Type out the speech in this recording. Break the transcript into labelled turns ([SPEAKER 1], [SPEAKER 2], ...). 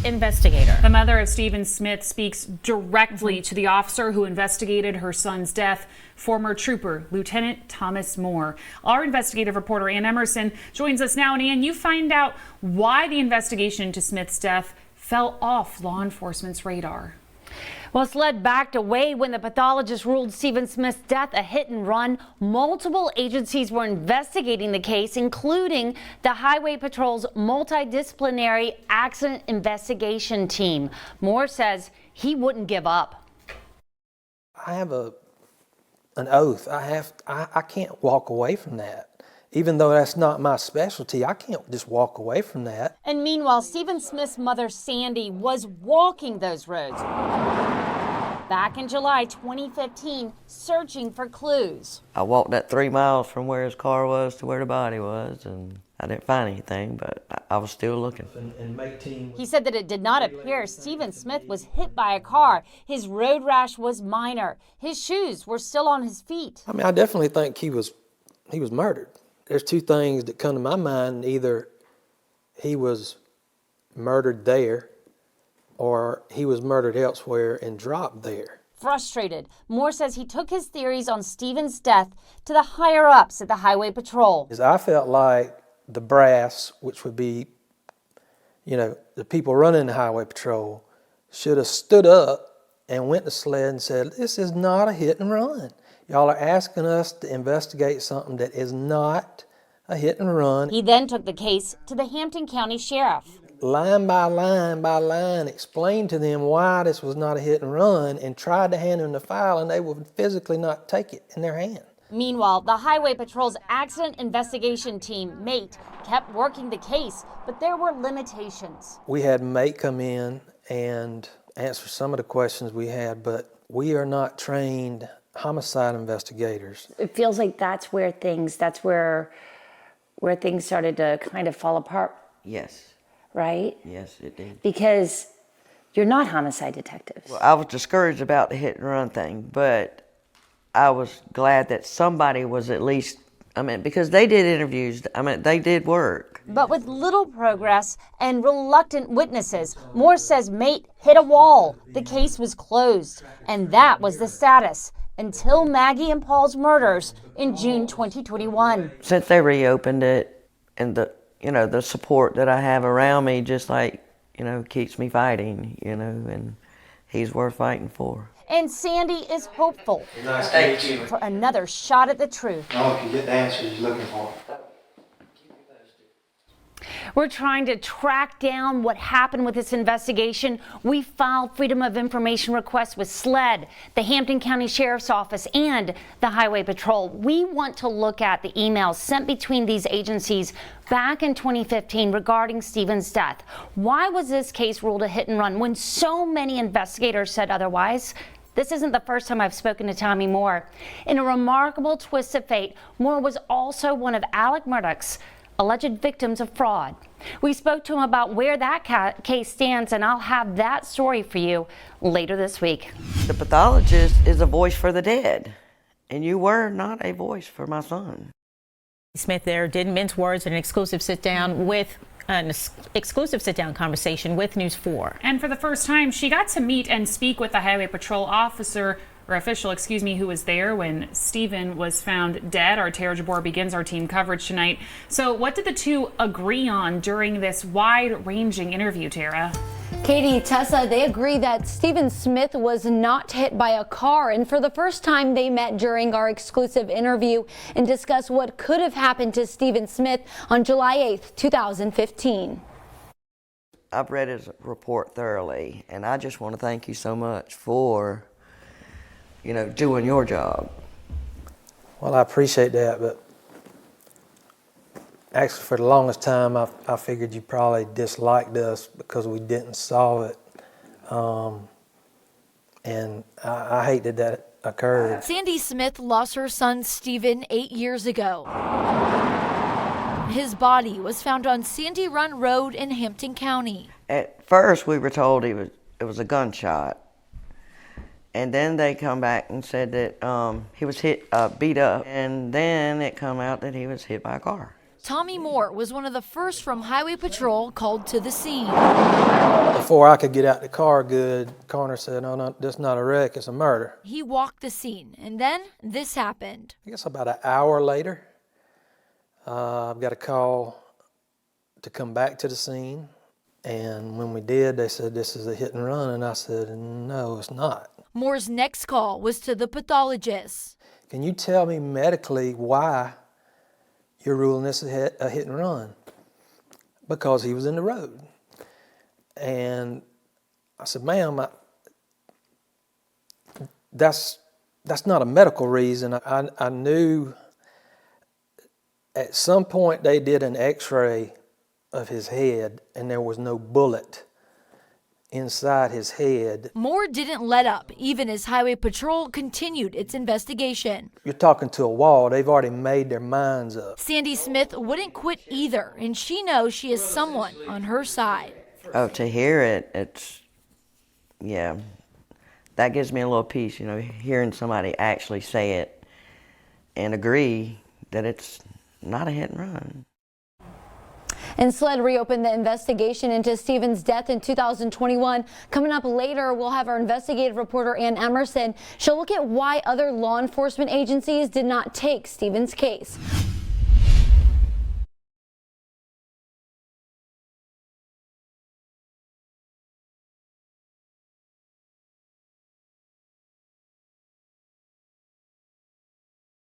[SPEAKER 1] investigator.
[SPEAKER 2] The mother of Stephen Smith speaks directly to the officer who investigated her son's death, former trooper Lieutenant Thomas Moore. Our investigative reporter Ann Emerson joins us now. And Ann, you find out why the investigation into Smith's death fell off law enforcement's radar.
[SPEAKER 3] Well, SLED backed away when the pathologist ruled Stephen Smith's death a hit and run. Multiple agencies were investigating the case, including the Highway Patrol's Multi-disciplinary accident investigation team. Moore says he wouldn't give up.
[SPEAKER 4] I have an oath. I can't walk away from that. Even though that's not my specialty, I can't just walk away from that.
[SPEAKER 3] And meanwhile, Stephen Smith's mother, Sandy, was walking those roads back in July 2015, searching for clues.
[SPEAKER 5] I walked that 3 miles from where his car was to where the body was, and I didn't find anything, but I was still looking.
[SPEAKER 3] He said that it did not appear Stephen Smith was hit by a car. His road rash was minor. His shoes were still on his feet.
[SPEAKER 4] I mean, I definitely think he was murdered. There's two things that come to my mind. Either he was murdered there or he was murdered elsewhere and dropped there.
[SPEAKER 3] Frustrated, Moore says he took his theories on Stephen's death to the higher-ups at the Highway Patrol.
[SPEAKER 4] I felt like the brass, which would be, the people running the Highway Patrol, should have stood up and went to SLED and said, this is not a hit and run. Y'all are asking us to investigate something that is not a hit and run.
[SPEAKER 3] He then took the case to the Hampton County Sheriff.
[SPEAKER 4] Line by line by line, explained to them why this was not a hit and run and tried to hand them the file, and they would physically not take it in their hand.
[SPEAKER 3] Meanwhile, the Highway Patrol's accident investigation team, MATE, kept working the case, but there were limitations.
[SPEAKER 4] We had MATE come in and answer some of the questions we had, but we are not trained homicide investigators.
[SPEAKER 6] It feels like that's where things started to kind of fall apart.
[SPEAKER 5] Yes.
[SPEAKER 6] Right?
[SPEAKER 5] Yes, it did.
[SPEAKER 6] Because you're not homicide detectives.
[SPEAKER 5] Well, I was discouraged about the hit and run thing, but I was glad that somebody was at least, because they did interviews, they did work.
[SPEAKER 3] But with little progress and reluctant witnesses, Moore says MATE hit a wall. The case was closed, and that was the status until Maggie and Paul's murders in June 2021.
[SPEAKER 5] Since they reopened it, and the support that I have around me just keeps me fighting, and he's worth fighting for.
[SPEAKER 3] And Sandy is hopeful
[SPEAKER 4] Nice to meet you.
[SPEAKER 3] for another shot at the truth.
[SPEAKER 4] I hope you get the answers you're looking for.
[SPEAKER 3] We're trying to track down what happened with this investigation. We filed Freedom of Information requests with SLED, the Hampton County Sheriff's Office, and the Highway Patrol. We want to look at the emails sent between these agencies back in 2015 regarding Stephen's death. Why was this case ruled a hit and run when so many investigators said otherwise? This isn't the first time I've spoken to Tommy Moore. In a remarkable twist of fate, Moore was also one of Alec Murdaugh's alleged victims of fraud. We spoke to him about where that case stands, and I'll have that story for you later this week.
[SPEAKER 5] The pathologist is a voice for the dead, and you were not a voice for my son.
[SPEAKER 1] Smith there did mince words in an exclusive sit-down conversation with News 4.
[SPEAKER 2] And for the first time, she got to meet and speak with the Highway Patrol official, who was there when Stephen was found dead. Our Tara Jabor begins our team coverage tonight. So what did the two agree on during this wide-ranging interview, Tara?
[SPEAKER 7] Katie, Tessa, they agree that Stephen Smith was not hit by a car, and for the first time they met during our exclusive interview and discussed what could have happened to Stephen Smith on July 8th, 2015.
[SPEAKER 5] I've read his report thoroughly, and I just want to thank you so much for doing your job.
[SPEAKER 4] Well, I appreciate that, but actually for the longest time I figured you probably disliked us because we didn't solve it. And I hate that occurred.
[SPEAKER 8] Sandy Smith lost her son Stephen 8 years ago. His body was found on Sandy Run Road in Hampton County.
[SPEAKER 5] At first we were told it was a gunshot. And then they come back and said that he was beat up. And then it come out that he was hit by a car.
[SPEAKER 8] Tommy Moore was one of the first from Highway Patrol called to the scene.
[SPEAKER 4] The before I could get out the car good, coroner said, "No, no, that's not a wreck, it's a murder."
[SPEAKER 8] He walked the scene, and then this happened.
[SPEAKER 4] I guess about an hour later, I've got a call to come back to the scene. And when we did, they said, "This is a hit and run." And I said, "No, it's not."
[SPEAKER 8] Moore's next call was to the pathologist.
[SPEAKER 4] "Can you tell me medically why you're ruling this a hit and run?" Because he was in the road. And I said, "Ma'am, that's not a medical reason." I knew at some point they did an x-ray of his head and there was no bullet inside his head.
[SPEAKER 8] Moore didn't let up, even as Highway Patrol continued its investigation.
[SPEAKER 4] You're talking to a wall. They've already made their minds up.
[SPEAKER 8] Sandy Smith wouldn't quit either, and she knows she has someone on her side.
[SPEAKER 5] Oh, to hear it, it's, yeah, that gives me a little peace, you know, hearing somebody actually say it and agree that it's not a hit and run.
[SPEAKER 7] And SLED reopened the investigation into Stephen's death in 2021. Coming up later, we'll have our investigative reporter, Ann Emerson. She'll look at why other law enforcement agencies did not take Stephen's case.